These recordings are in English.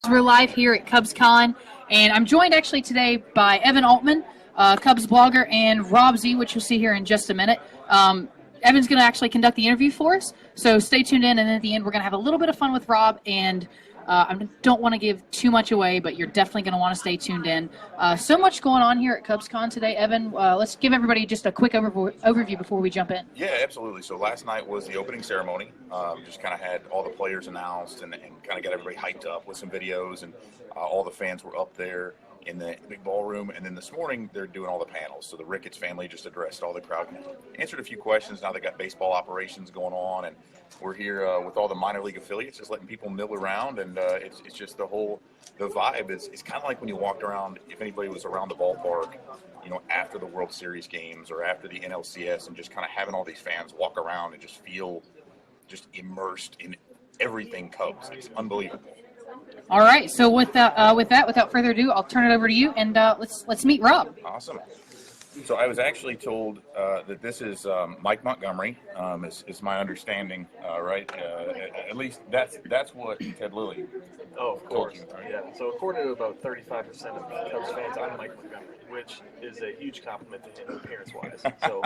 We're live here at CubsCon, and I'm joined actually today by Evan Altman, Cubs blogger, and Rob Z, which you'll see here in just a minute. Evan's going to actually conduct the interview for us, so stay tuned in, and at the end we're going to have a little bit of fun with Rob, and I don't want to give too much away, but you're definitely going to want to stay tuned in. So much going on here at CubsCon today, Evan. Let's give everybody just a quick overview before we jump in. Yeah, absolutely. So last night was the opening ceremony. Just kind of had all the players announced and kind of got everybody hyped up with some videos, and all the fans were up there in the big ballroom. And then this morning they're doing all the panels. So the Ricketts family just addressed all the crowd, answered a few questions. Now they got baseball operations going on, and we're here with all the minor league affiliates, just letting people mill around, and it's just the vibe is kind of like when you walked around, if anybody was around the ballpark, after the World Series games or after the NLCS, and just kind of having all these fans walk around and just feel just immersed in everything Cubs. It's unbelievable. All right, so without further ado, I'll turn it over to you, and let's meet Rob. Awesome. So I was actually told that this is Mike Montgomery, is my understanding, right? At least that's what Ted Lilly of course. Told you, right? Yeah. So according to about 35% of Cubs fans, I'm Mike Montgomery, which is a huge compliment to him appearance-wise. So,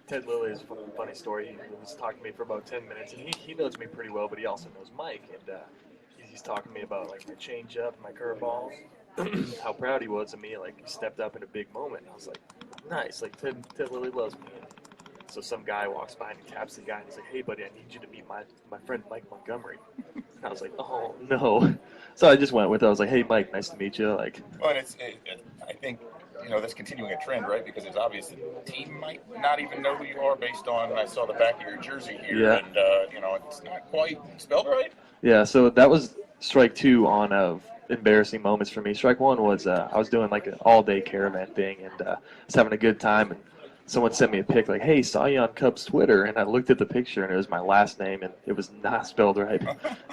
Ted Lilly is a funny story. He was talking to me for about 10 minutes, and he knows me pretty well, but he also knows Mike, and he's talking to me about like my changeup, my curveballs. How proud he was of me, like he stepped up in a big moment. And I was like, nice, like Ted Lilly loves me. So some guy walks by and he taps the guy and he's like, hey buddy, I need you to meet my friend Mike Montgomery. And I was like, oh no. So I just went with it. I was like, hey Mike, nice to meet you. Like, well, and I think that's continuing a trend, right? Because it's obvious the team might not even know who you are based on. I saw the back of your jersey here, yeah. And it's not quite spelled right. Yeah. So that was strike two on embarrassing moments for me. Strike one was I was doing like an all-day caravan thing, and I was having a good time, and someone sent me a pic like, hey, saw you on Cubs Twitter, and I looked at the picture, and it was my last name, and it was not spelled right.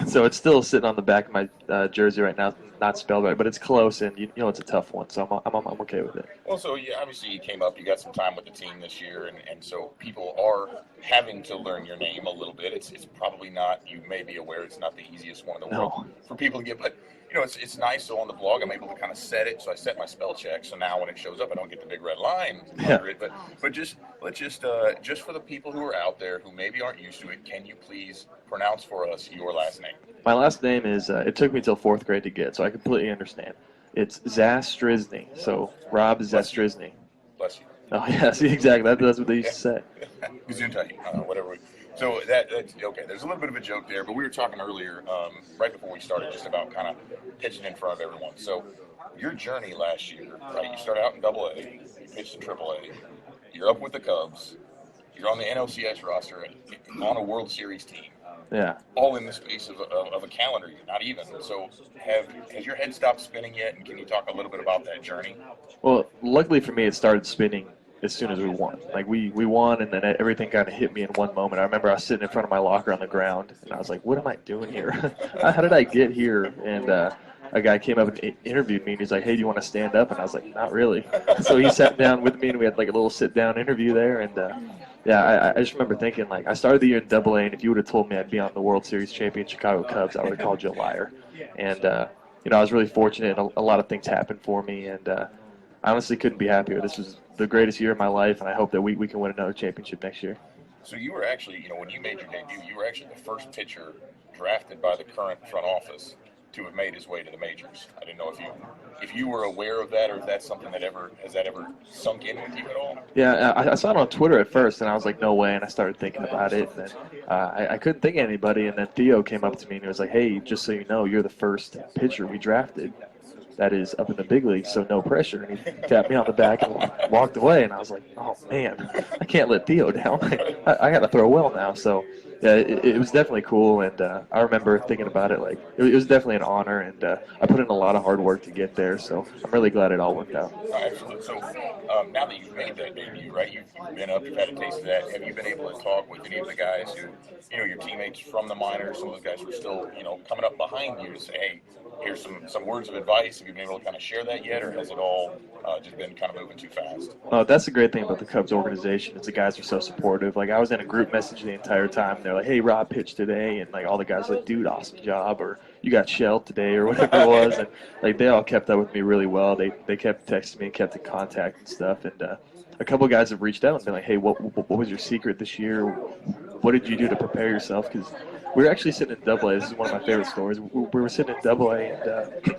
So it's still sitting on the back of my jersey right now, not spelled right, but it's close, and it's a tough one, so I'm okay with it. Well, so obviously you came up, you got some time with the team this year, and so people are having to learn your name a little bit. It's probably not, you may be aware, it's not the easiest one in the world for people to get, but it's nice. So on the blog, I'm able to kind of set it. So I set my spell check. So now when it shows up, I don't get the big red line under it. But just for the people who are out there who maybe aren't used to it, can you please pronounce for us your last name? My last name is, it took me till fourth grade to get, so I completely understand. It's Zastryzny. So Rob Zastryzny. Bless you. Oh, yeah, see, exactly. That's what they used to say. Gesundheit, whatever. So that's okay. There's a little bit of a joke there, but we were talking earlier, right before we started, just about kind of pitching in front of everyone. So your journey last year, right? You started out in AA, you pitched in AAA, you're up with the Cubs, you're on the NLCS roster, and on a World Series team. Yeah. All in the space of a calendar year, not even. So has your head stopped spinning yet? And can you talk a little bit about that journey? Well, luckily for me, it started spinning as soon as we won. Like, we won, and then everything kind of hit me in one moment. I remember I was sitting in front of my locker on the ground, and I was like, what am I doing here? How did I get here? And a guy came up and interviewed me, and he's like, hey, do you want to stand up? And I was like, not really. So he sat down with me, and we had like a little sit-down interview there. And, I just remember thinking, like, I started the year in AA, and if you would have told me I'd be on the World Series champion Chicago Cubs, I would have called you a liar. And, I was really fortunate, and a lot of things happened for me, and I honestly couldn't be happier. This was the greatest year of my life, and I hope that we can win another championship next year. So you were actually, when you made your debut, you were actually the first pitcher drafted by the current front office to have made his way to the majors. I didn't know if you were aware of that, or if that's something that ever sunk in with you at all. Yeah, I saw it on Twitter at first, and I was like, no way, and I started thinking about it, and then I couldn't think of anybody, and then Theo came up to me and he was like, hey, just so you know, you're the first pitcher we drafted that is up in the big leagues, so no pressure. And he tapped me on the back and walked away, and I was like, oh man, I can't let Theo down. I got to throw well now. So yeah, it was definitely cool, and I remember thinking about it like it was definitely an honor, and I put in a lot of hard work to get there, so I'm really glad it all worked out. Absolutely. So now that you've made that debut, right, you've been up, you've had a taste of that, have you been able to talk with any of the guys who, your teammates from the minors, some of those guys who are still, coming up behind you to say, hey, here's some words of advice? Have you been able to kind of share that yet, or has it all just been kind of moving too fast? That's the great thing about the Cubs organization is the guys are so supportive. Like, I was in a group message the entire time. They're like, hey, Rob pitched today, and like all the guys are like, dude, awesome job, or you got shelled today or whatever it was. And like they all kept up with me really well. They kept texting me and kept in contact and stuff. And a couple guys have reached out and been like, hey, what was your secret this year? What did you do to prepare yourself? Because we were actually sitting in Double A. This is one of my favorite stories. We were sitting in Double A,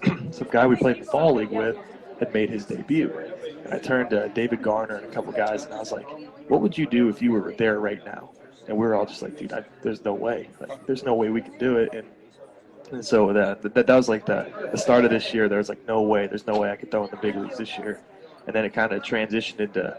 and some guy we played in the fall league with had made his debut. And I turned to David Garner and a couple guys, and I was like, what would you do if you were there right now? And we were all just like, dude, there's no way. Like, there's no way we can do it. And so that was like the start of this year. There was like, there's no way I could throw in the big leagues this year. And then it kind of transitioned into,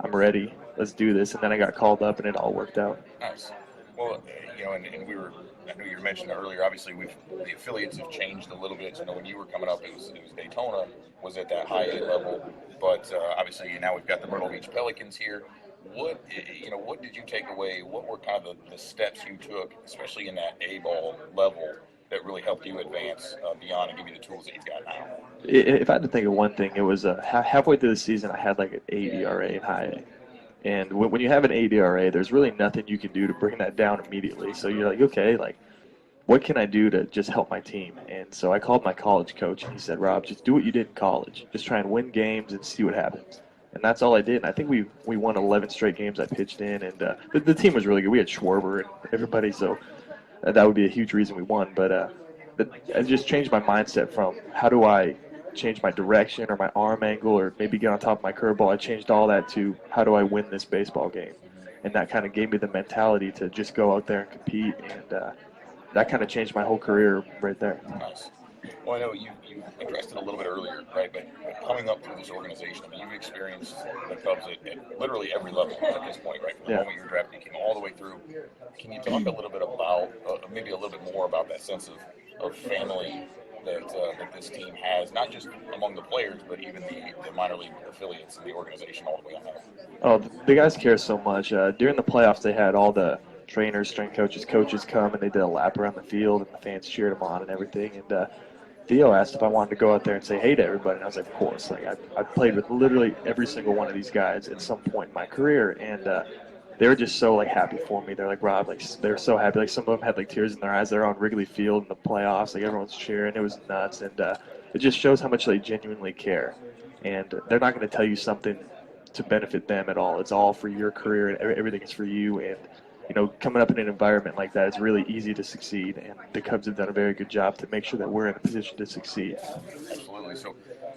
I'm ready, let's do this. And then I got called up, and it all worked out. Nice. Well, and we were, I know you mentioned earlier, obviously the affiliates have changed a little bit. When you were coming up, it was Daytona was at that high A level, but obviously now we've got the Myrtle Beach Pelicans here. What did you take away? What were kind of the steps you took, especially in that A-ball level, that really helped you advance beyond and give you the tools that you've got now? If I had to think of one thing, it was halfway through the season I had like an 8 ERA in high A. And when you have an 8 ERA, there's really nothing you can do to bring that down immediately. So you're like, okay, like, what can I do to just help my team? And so I called my college coach, and he said, Rob, just do what you did in college. Just try and win games and see what happens. And that's all I did. And I think we won 11 straight games I pitched in. And the team was really good. We had Schwarber and everybody, so that would be a huge reason we won. But I just changed my mindset from how do I change my direction or my arm angle or maybe get on top of my curveball. I changed all that to how do I win this baseball game. And that kind of gave me the mentality to just go out there and compete. And that kind of changed my whole career right there. Nice. Well, I know you addressed it a little bit earlier, right? But coming up through this organization, I mean, you've experienced the Cubs at literally every level at this point, right? From the moment you were drafted, you came all the way through. Can you talk a little bit about, maybe a little bit more about that sense of family that this team has, not just among the players, but even the minor league affiliates and the organization all the way on up? Oh, the guys care so much. During the playoffs, they had all the trainers, strength coaches come, and they did a lap around the field, and the fans cheered them on and everything. And Theo asked if I wanted to go out there and say hey to everybody, and I was like, of course. Like I've played with literally every single one of these guys at some point in my career, and they were just so like happy for me. They're like, Rob, like they're so happy. Like some of them had like tears in their eyes. They're on Wrigley Field in the playoffs. Like everyone's cheering. It was nuts, and it just shows how much they genuinely care. And they're not going to tell you something to benefit them at all. It's all for your career, and everything is for you. And coming up in an environment like that, it's really easy to succeed, and the Cubs have done a very good job to make sure that we're in a position to succeed. Absolutely. So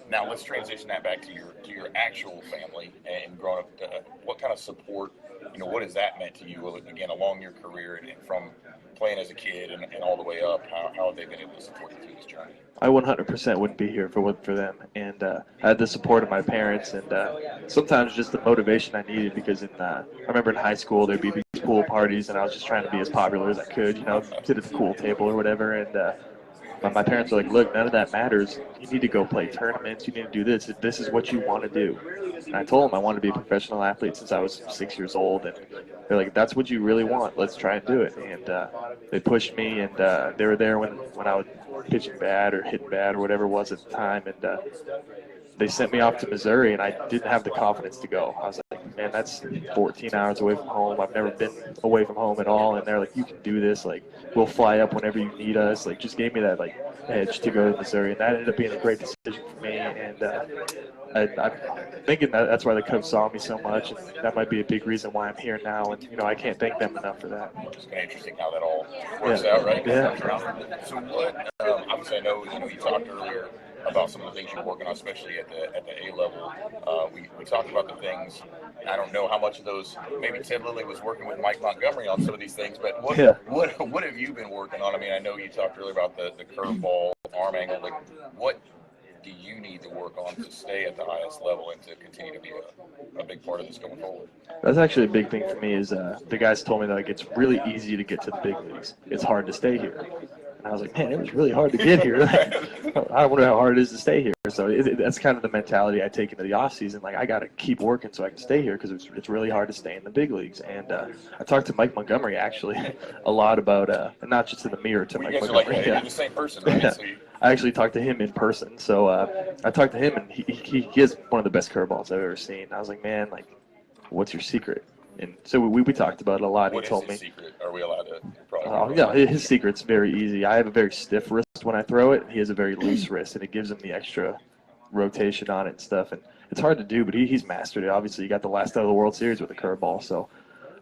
now let's transition that back to your actual family and growing up. What kind of support, what has that meant to you, again, along your career and from playing as a kid and all the way up? How have they been able to support you through this journey? I 100% wouldn't be here if it wasn't for them. And I had the support of my parents and sometimes just the motivation I needed because I remember in high school there'd be these pool parties and I was just trying to be as popular as I could, sit at the pool table or whatever. And my parents were like, look, none of that matters. You need to go play tournaments. You need to do this. This is what you want to do. And I told them I wanted to be a professional athlete since I was 6 years old. And they're like, that's what you really want. Let's try and do it. And they pushed me, and they were there when I was pitching bad or hitting bad or whatever it was at the time. And they sent me off to Missouri, and I didn't have the confidence to go. I was like, man, that's 14 hours away from home. I've never been away from home at all. And they're like, you can do this. Like, we'll fly up whenever you need us. Like, just gave me that, like, edge to go to Missouri. And that ended up being a great decision for me. And I'm thinking that's why the Cubs saw me so much. And that might be a big reason why I'm here now. And, I can't thank them enough for that. It's kind of interesting how that all works out, right? Yeah. So what, obviously I know, you talked earlier about some of the things you're working on, especially at the A level. We talked about the things. I don't know how much of those. Maybe Ted Lilly was working with Mike Montgomery on some of these things, but what have you been working on? I mean, I know you talked earlier about the curveball, arm angle. Like, what do you need to work on to stay at the highest level and to continue to be a big part of this going forward? That's actually a big thing for me. Is the guys told me that it's really easy to get to the big leagues. It's hard to stay here. And I was like, man, it was really hard to get here. I wonder how hard it is to stay here. So that's kind of the mentality I take into the off season. Like, I got to keep working so I can stay here because it's really hard to stay in the big leagues. And I talked to Mike Montgomery actually a lot about, and not just in the mirror to Mike Montgomery. Like, you're the same person, right? Yeah. So I actually talked to him in person. So I talked to him, and he has one of the best curveballs I've ever seen. I was like, man, like, what's your secret? And so we talked about it a lot. What He is told his me. secret? Are we allowed to? Yeah, his secret's very easy. I have a very stiff wrist when I throw it. He has a very loose wrist, and it gives him the extra rotation on it and stuff. And it's hard to do, but he's mastered it. Obviously, he got the last out of the World Series with a curveball. So,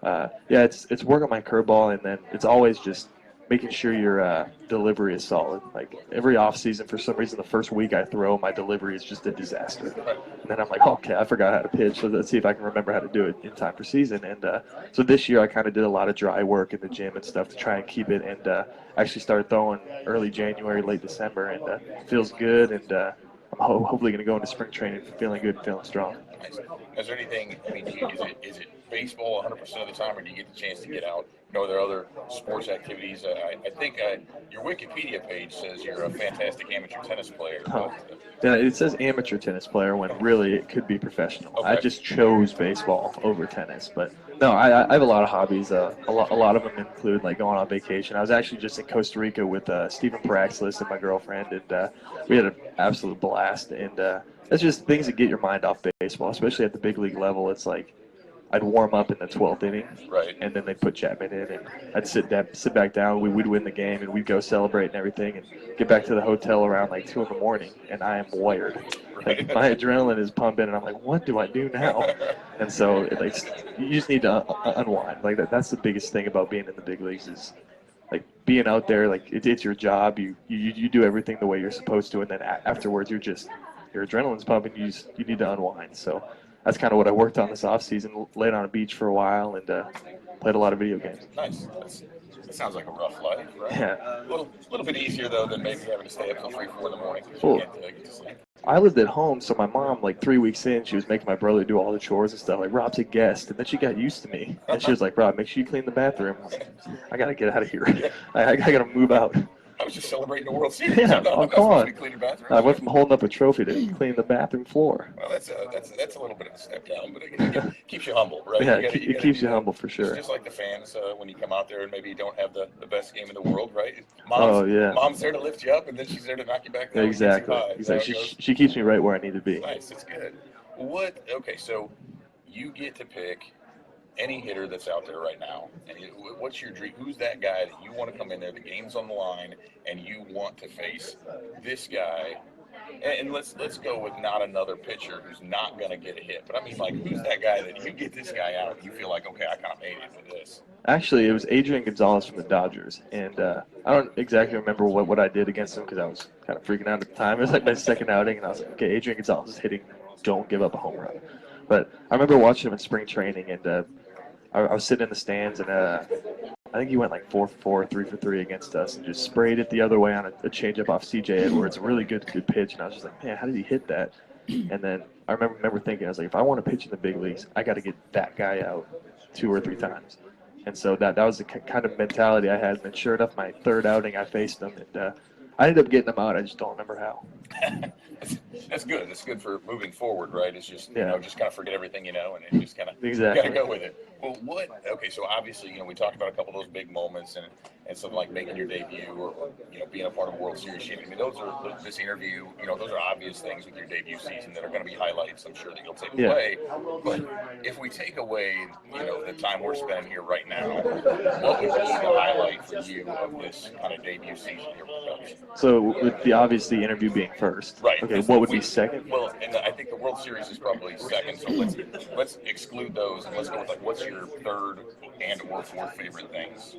yeah, it's work on my curveball, and then it's always just making sure your delivery is solid. Like every offseason, for some reason, the first week I throw, my delivery is just a disaster. And then I'm like, okay, I forgot how to pitch, so let's see if I can remember how to do it in time for season. And so this year I kind of did a lot of dry work in the gym and stuff to try and keep it, and actually started throwing early January, late December, and it feels good. And I'm hopefully going to go into spring training feeling good and feeling strong. Nice. Is there anything, I mean, is it baseball 100% of the time, or do you get the chance to get out? Are there other sports activities? I think your Wikipedia page says you're a fantastic amateur tennis player. Oh. Yeah, it says amateur tennis player when really it could be professional. Okay. I just chose baseball over tennis, but no, I have a lot of hobbies. A lot of them include like going on vacation. I was actually just in Costa Rica with Stephen Paraxlis and my girlfriend, and we had an absolute blast. And it's just things that get your mind off baseball, especially at the big league level. It's like I'd warm up in the 12th inning, right, and then they'd put Chapman in, and I'd sit back down. We'd win the game, and we'd go celebrate and everything, and get back to the hotel around like 2 in the morning, and I am wired. Right. Like my adrenaline is pumping, and I'm like, what do I do now? And so you just need to unwind. Like that's the biggest thing about being in the big leagues is like being out there. Like it's your job. You do everything the way you're supposed to, and then afterwards your adrenaline's pumping. You need to unwind. So that's kind of what I worked on this off season. Laid on a beach for a while and played a lot of video games. Nice. That sounds like a rough life, right? Yeah. A little bit easier though than maybe having to stay up till 3, 4 in the morning because Well, you can't get to sleep. I lived at home, so my mom, like 3 weeks in, she was making my brother do all the chores and stuff. Like, Rob's a guest. And then she got used to me. And she was like, Rob, make sure you clean the bathroom. I got to get out of here. I got to move out. I was just celebrating the World Series. Yeah, I'm not come supposed on. to clean your bathroom. I went from holding up a trophy to cleaning the bathroom floor. Well, that's a little bit of a step down, but it keeps you humble, right? Yeah, it keeps you humble for sure. It's just like the fans when you come out there and maybe you don't have the best game in the world, right? Yeah. Mom's there to lift you up, and then she's there to knock you back down. Exactly. She keeps me right where I need to be. Nice, that's good. Okay, so you get to pick any hitter that's out there right now, and what's your dream? Who's that guy that you want to come in there? The game's on the line, and you want to face this guy. And let's go with not another pitcher who's not going to get a hit, but I mean, like, who's that guy that you get this guy out and you feel like, okay, I kind of made it with this? Actually, it was Adrian Gonzalez from the Dodgers, and I don't exactly remember what I did against him because I was kind of freaking out at the time. It was like my second outing, and I was like, okay, Adrian Gonzalez is hitting, don't give up a home run. But I remember watching him in spring training, and I was sitting in the stands, and I think he went like 4 for 4, 3 for 3 against us, and just sprayed it the other way on a changeup off C.J. Edwards, a really good pitch. And I was just like, man, how did he hit that? And then I remember thinking, I was like, if I want to pitch in the big leagues, I got to get that guy out 2 or 3 times. And so that was the kind of mentality I had. And then sure enough, my third outing, I faced him, and I ended up getting him out. I just don't remember how. That's good. That's good for moving forward, right? It's just, Yeah. just kind of forget everything you know and just kind of Exactly. go with it. Well, okay, so obviously, we talked about a couple of those big moments and something like making your debut or being a part of a World Series champion. I mean, those are, this interview, those are obvious things with your debut season that are going to be highlights, I'm sure, that you'll take away. But if we take away, the time we're spending here right now, what would be the highlight for you of this kind of debut season here with the Cubs? So with the interview being first. Right. Okay, what would be second? Well, and I think the World Series is probably second, so let's exclude those and let's go with, like, what's your third and or fourth favorite things?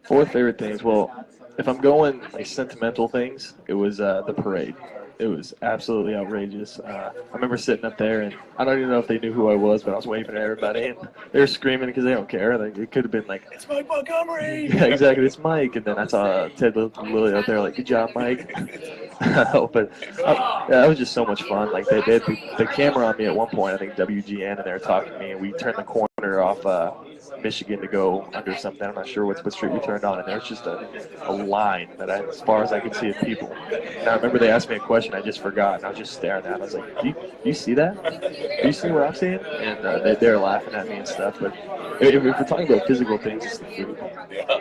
4 favorite things. Well, if I'm going like sentimental things, it was the parade. It was absolutely outrageous. I remember sitting up there, and I don't even know if they knew who I was, but I was waving at everybody, and they were screaming because they don't care. Like, it could have been like, "It's Mike Montgomery!" Yeah, exactly. It's Mike. And then I saw Ted Lilly out there, like, "Good job, Mike." But that was just so much fun. Like, they had the camera on me at one point, I think WGN, and they were talking to me, and we turned the corner off Michigan to go under something. I'm not sure what street we turned on, and there was just a line that as far as I could see of people. And I remember they asked me a question I just forgot, and I was just staring at it. I was like, do you see that? Do you see what I'm seeing? And they were laughing at me and stuff. But if we're talking about physical things, it's the food.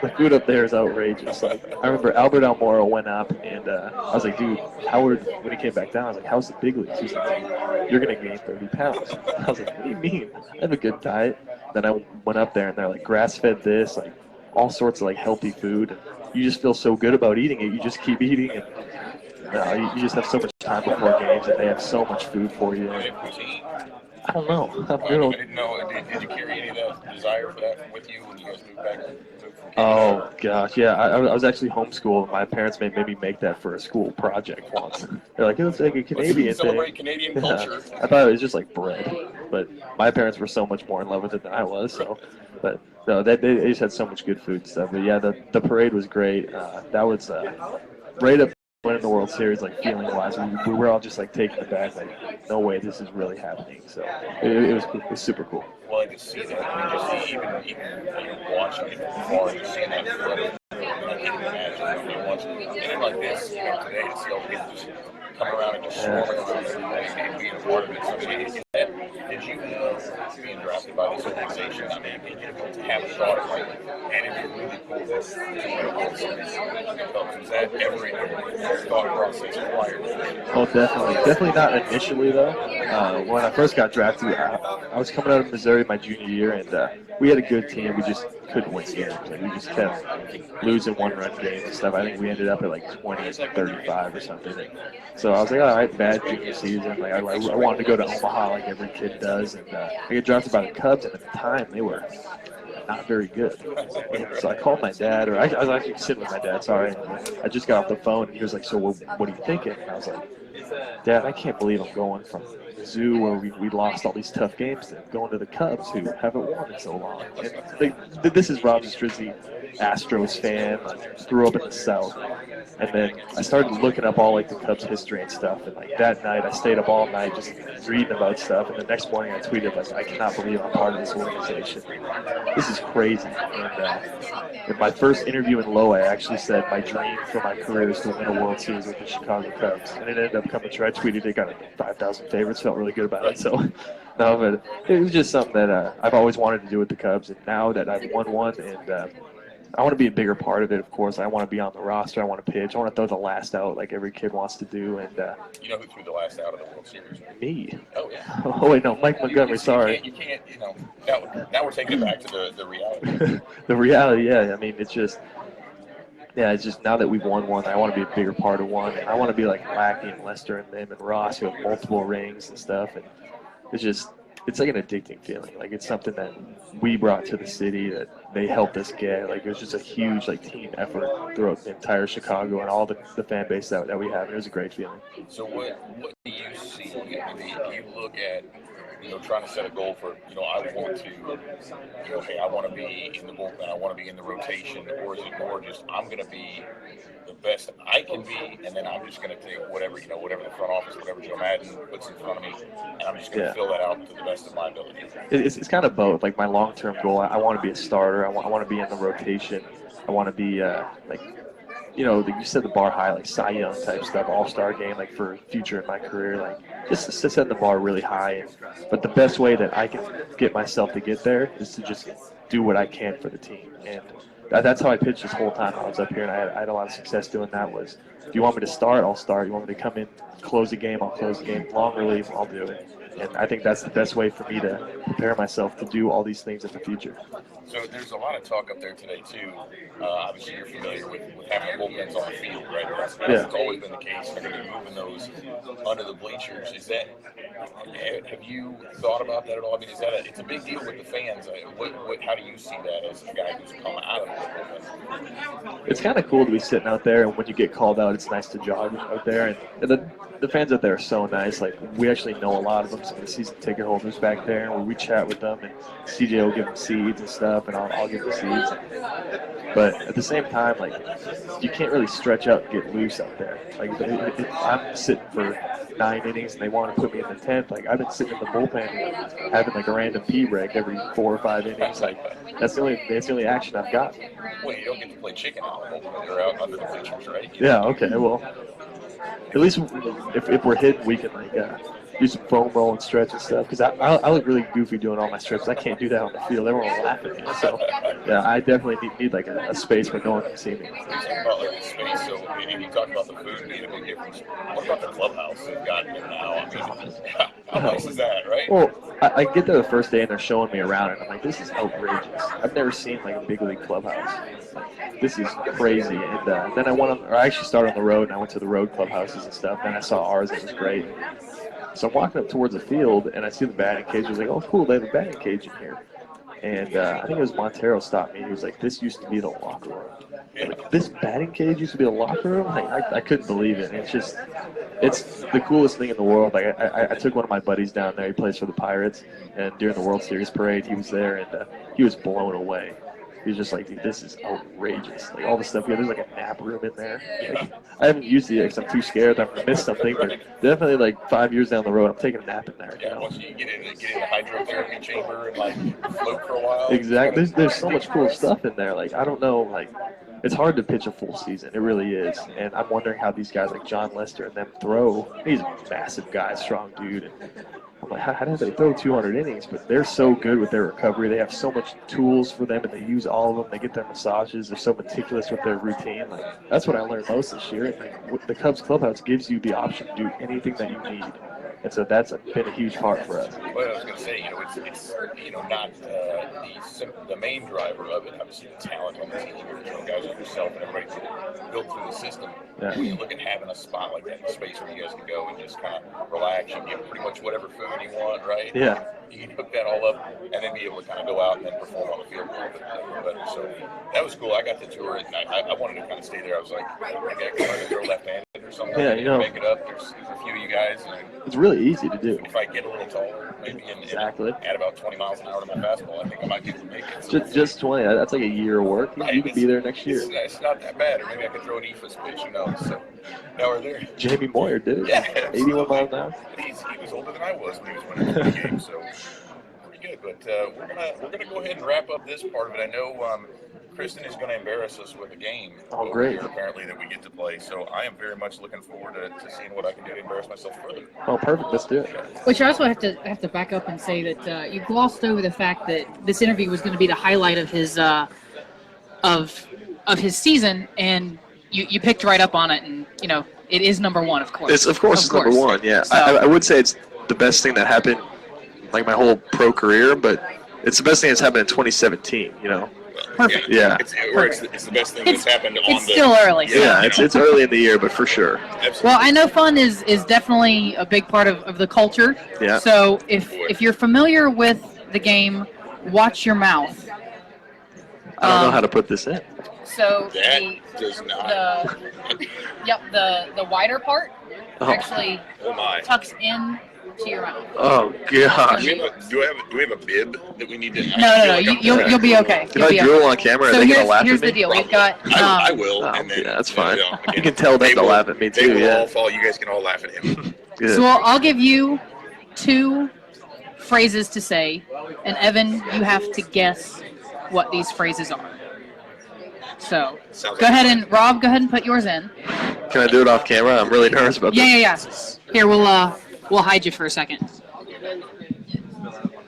The food up there is outrageous. Like, I remember Albert Almora went up, and I was like, dude, Howard, when he came back down, I was like, how's the big leagues? He's like, you're going to gain 30 pounds. I was like, what do you mean? I have a good diet. Then I went up there, and they're like grass-fed this, like all sorts of like healthy food. And you just feel so good about eating it. You just keep eating, and you just have so much time before games, and they have so much food for you. I don't know. I didn't know. Did you carry any of that desire for that with you when you guys moved back? Oh gosh, yeah. I was actually homeschooled. My parents made me make that for a school project once. They're like, it's like a Canadian celebrate thing. Canadian culture. I thought it was just like bread, but my parents were so much more in love with it than I was. So, but no, they just had so much good food and stuff. But yeah, the parade was great. That was right up winning the World Series, like feeling wise. We were all just like taking it back, like no way this is really happening. So it was super cool. Well, I could see that. I mean, just even watching it from far, just seeing that flood. I can't imagine when you watch a game like this, today to see all the people just coming around and just swarming around and being a part of it. So, did you being drafted by this organization? I mean, did you have a thought of like, and it'd be really cool to win a World Series? Was that ever in your thought process prior? Oh, definitely. Definitely not initially, though. When I first got drafted, I was coming out of Missouri my junior year, and we had a good team. We just couldn't win games. Like, we just kept losing one-run games and stuff. I think we ended up at like 20-35 or something. And so I was like, all right, bad junior season. Like, I wanted to go to Omaha like every kid does. And I got drafted by the Cubs, and at the time, they were not very good. And so I called my dad, or I was actually sitting with my dad, sorry. I just got off the phone, and he was like, so what are you thinking? And I was like, Dad, I can't believe I'm going from the zoo where we lost all these tough games to going to the Cubs who haven't won in so long. And this is Rob Zastryzny, Astros fan, grew up in the South. And then I started looking up all like the Cubs history and stuff. And like that night, I stayed up all night just reading about stuff. And the next morning, I tweeted like, I cannot believe I'm part of this organization. This is crazy. And in my first interview in Low, I actually said my dream for my career is to win a World Series with the Chicago Cubs. And it ended up coming true. I tweeted it, got like 5,000 favorites, felt really good about it. So, no, but it was just something that I've always wanted to do with the Cubs. And now that I've won one, and I want to be a bigger part of it, of course. I want to be on the roster. I want to pitch. I want to throw the last out like every kid wants to do. And you know who threw the last out of the World Series? Me. Oh, yeah. Oh, wait, no, Mike Montgomery, sorry. You can't, now we're taking it back to the reality. The reality, yeah. I mean, it's just now that we've won one, I want to be a bigger part of one. And I want to be like Lackey and Lester and them and Ross who have multiple rings and stuff. And it's like an addicting feeling. Like it's something that we brought to the city that they helped us get. Like it was just a huge like team effort throughout the entire Chicago and all the fan base that we have. And it was a great feeling. So what do you see? I mean, do you look at trying to set a goal for, I want to, hey, I want to be in the bullpen, I want to be in the rotation, or is it more just I'm going to be the best I can be, and then I'm just going to take whatever the front office, whatever Joe Madden puts in front of me, and I'm just going to fill that out to the best of my ability. It's kind of both. Like my long-term goal, I want to be a starter. I want to be in the rotation. I want to be you set the bar high, like Cy Young type stuff, all-star game, like for future in my career, like just to set the bar really high. But the best way that I can get myself to get there is to just do what I can for the team. And that's how I pitched this whole time I was up here, and I had a lot of success doing that. Was, if you want me to start, I'll start. You want me to come in, close the game, I'll close the game. Long relief, I'll do it. And I think that's the best way for me to prepare myself to do all these things in the future. So there's a lot of talk up there today, too. Obviously, you're familiar with having the bullpens on the field, right? That's always been the case. They're going to be moving those under the bleachers. Have you thought about that at all? I mean, it's a big deal with the fans. How do you see that as a guy who's come out of the bullpen? It's kind of cool to be sitting out there, and when you get called out, it's nice to jog out there. And the fans out there are so nice. Like, we actually know a lot of them, some of the season ticket holders back there, and we chat with them, and CJ will give them seeds and stuff, and I'll give them seeds. But at the same time, like, you can't really stretch out and get loose out there. Like, if I'm sitting for 9 innings and they want to put me in the 10th, like, I've been sitting in the bullpen having like a random pee break every 4 or 5 innings. Like, that's the only action I've got. Well, you don't get to play chicken out in the bullpen. You're out under the bleachers, right? Yeah, okay, well, at least if we're hitting, we can like do some foam roll and stretch and stuff. Because I look really goofy doing all my stretches. I can't do that on the field. Everyone will laugh at me. So yeah, I definitely need like a space where no one can see me. About like the space. So and you talked about the food being a big difference. What about the clubhouse they've got there now? I mean, how nice is that, right? Well, I get there the first day and they're showing me around, and I'm like, this is outrageous. I've never seen like a big league clubhouse. Like, this is crazy. And then I actually started on the road, and I went to the road clubhouses and stuff. And I saw ours, and it was great. So I'm walking up towards the field, and I see the batting cage. I was like, oh, cool, they have a batting cage in here. And I think it was Montero stopped me. He was like, this used to be the locker room. Like, this batting cage used to be the locker room? Like, I couldn't believe it. It's the coolest thing in the world. Like, I took one of my buddies down there. He plays for the Pirates. And during the World Series parade, he was there, and he was blown away. He was just like, dude, this is outrageous. Like, all the stuff, there's like a nap room in there. Like, I haven't used it yet because I'm too scared I'm going to miss something. But definitely, like, 5 years down the road, I'm taking a nap in there. Yeah, once you get in the hydrotherapy chamber and, like, float for a while. Exactly. There's so much cool stuff in there. Like, I don't know, like, it's hard to pitch a full season. It really is. And I'm wondering how these guys like John Lester and them throw. He's a massive guy, strong dude. And I'm like, how do they throw 200 innings? But they're so good with their recovery. They have so much tools for them, and they use all of them. They get their massages. They're so meticulous with their routine. Like, that's what I learned most this year. And, like, the Cubs clubhouse gives you the option to do anything that you need. And so that's been a huge part for us. Well, I was going to say, it's not the main driver of it. Obviously, the talent on the team, guys like yourself and everybody built through the system. Yeah. When you look at having a spot like that in space where you guys can go and just kind of relax and get pretty much whatever food you want, right? Yeah. You can hook that all up and then be able to kind of go out and then perform on the field a little bit better. So that was cool. I got to tour it, and I wanted to kind of stay there. I was like, maybe I could throw left-handed or something. Yeah, make it up. There's a few of you guys. And it's really easy to do. if I get a little taller, maybe, and exactly. add about 20 miles an hour to my fastball, I think I might be able to make it. So just 20. That's like a year of work. You could be there next year. It's not that bad. Or maybe I could throw an EFUS pitch, who knows. So now we're there. Jamie Moyer did it. Yeah, 81 miles an hour. He was older than I was when he was winning the game, so pretty good. But we're gonna go ahead and wrap up this part of it. I know Kristen is going to embarrass us with a game over here, apparently, that we get to play. So I am very much looking forward to seeing what I can do to embarrass myself further. Oh, perfect. Let's do it. Which I also have to back up and say that you glossed over the fact that this interview was going to be the highlight of his his season, and you picked right up on it, and it is number one, of course. It's number one. Yeah, so, I would say it's the best thing that happened, like my whole pro career, but it's the best thing that's happened in 2017. Perfect. Yeah. It's the best thing that's happened on it's still early. So. Yeah, it's early in the year, but for sure. Absolutely. Well, I know fun is definitely a big part of the culture. Yeah. So if you're familiar with the game, watch your mouth. I don't know how to put this in. So that does not. The wider part actually tucks in to your mouth. Oh gosh. Do we have a bib that we need to? No. You'll be okay. If I drool on camera, so are they gonna laugh at me? Here's the deal. We've got. I will. Oh, and then, yeah, that's fine. Again, you can tell them to laugh at me too. They will all Yeah. fall. You guys can all laugh at him. Good. So I'll give you 2 phrases to say, and Evan, you have to guess what these phrases are. So go ahead and put yours in. Can I do it off camera? I'm really nervous about this. Yeah. Here, we'll hide you for a second.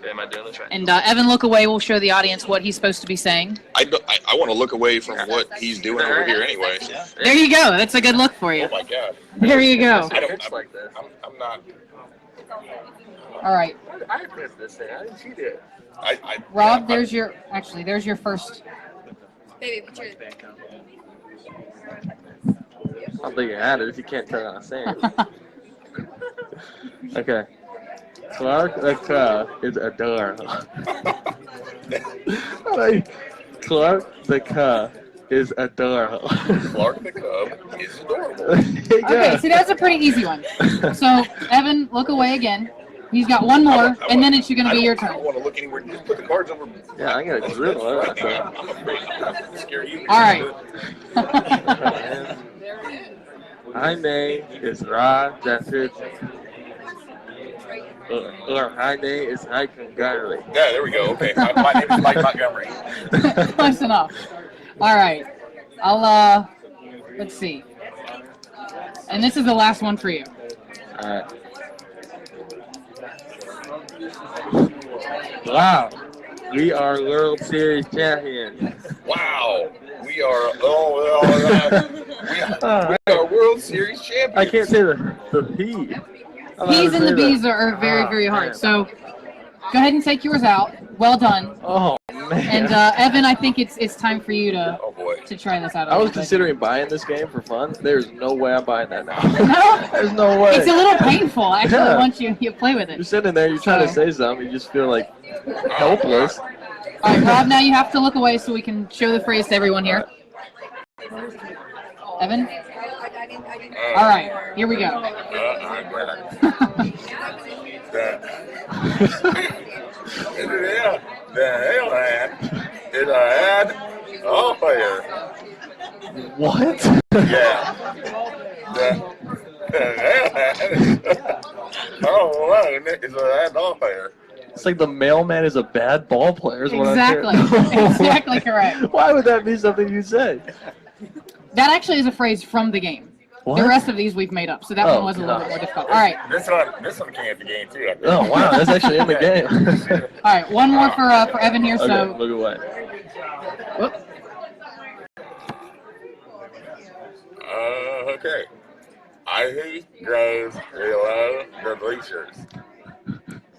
Am I doing this right? And Evan, look away. We'll show the audience what he's supposed to be saying. I want to look away from what he's doing over here anyway. There you go. That's a good look for you. Oh my God. There you go. I'm not. All right. I pressed this thing. I didn't see it. Rob, there's your first. Baby, what's yours? I'm thinking at it if you can't tell what I'm saying. Okay. Clark the Cub is adorable. Clark the Cub is adorable. Clark the Cub is adorable. Okay, see, that's a pretty easy one. So, Evan, look away again. He's got one more, and then it's going to be your I turn. don't want to look anywhere. Just put the cards over. Yeah, I'm gonna drill it. I'm afraid I'm scare you. All right. My name is Rob Zastryzny. My name is Mike Montgomery. Yeah, there we go. Okay, my name is Mike Montgomery. Close enough. All right. I'll let's see. And this is the last one for you. All right. Wow, we are World Series champions. Wow, we are. We are World Series champions. I can't say the P. P's and the B's are very, very hard. So go ahead and take yours out. Well done. Oh man. And Evan, I think it's time for you to Oh boy. try this out. I was considering buying this game for fun. There's no way I'm buying that now. No, There's no way. it's a little painful actually Yeah. once you play with You're it. sitting there, you're trying to say something, you just feel like helpless. All right, Rob. Now you have to look away so we can show the phrase to everyone here. Evan. All right, here we go. What? Yeah. It's like the mailman is a bad ball player. Is what Exactly. I'm hearing. Exactly correct. Why would that be something you say? That actually is a phrase from the game. What? The rest of these we've made up, so that Oh, one was a little gosh. bit more difficult. All right, This one came at the game too. I think. Oh wow, that's actually in the game. all right. One more for Evan here. Okay, So, look away. whoop. Okay. Ivy grows below the bleachers.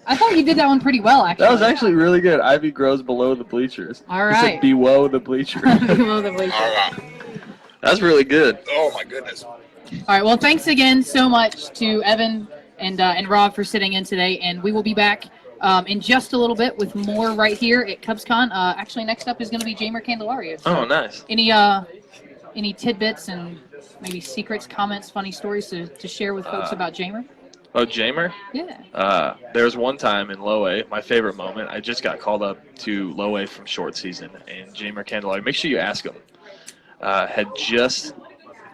I thought you did that one pretty well, actually. That was actually really good. Ivy grows below the bleachers. All He said right. below the bleachers. Below the bleachers. All right. That's really good. Oh my goodness. All right. Well, thanks again so much to Evan and Rob for sitting in today, and we will be back in just a little bit with more right here at CubsCon. Actually, next up is going to be Jamer Candelario. So Oh, nice. any tidbits and maybe secrets, comments, funny stories to share with folks about Jamer? Oh, Jamer? Yeah. There was one time in Low A, my favorite moment. I just got called up to Low A from short season, and Jamer Candelario, make sure you ask him,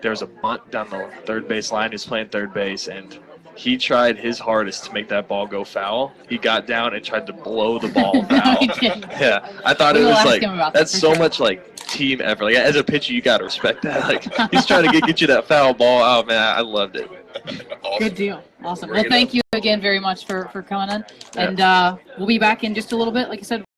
there was a bunt down the third base line. He was playing third base, and he tried his hardest to make that ball go foul. He got down and tried to blow the ball foul. He didn't. Yeah, I thought We it will was ask like, him about that that's for so sure. much like team effort. Like as a pitcher, you got to respect that. Like he's trying to get you that foul ball. Oh man, I loved it. Awesome. Good deal. Awesome. Bring Well, it thank up. you again very much for coming in. And we'll be back in just a little bit. Like I said,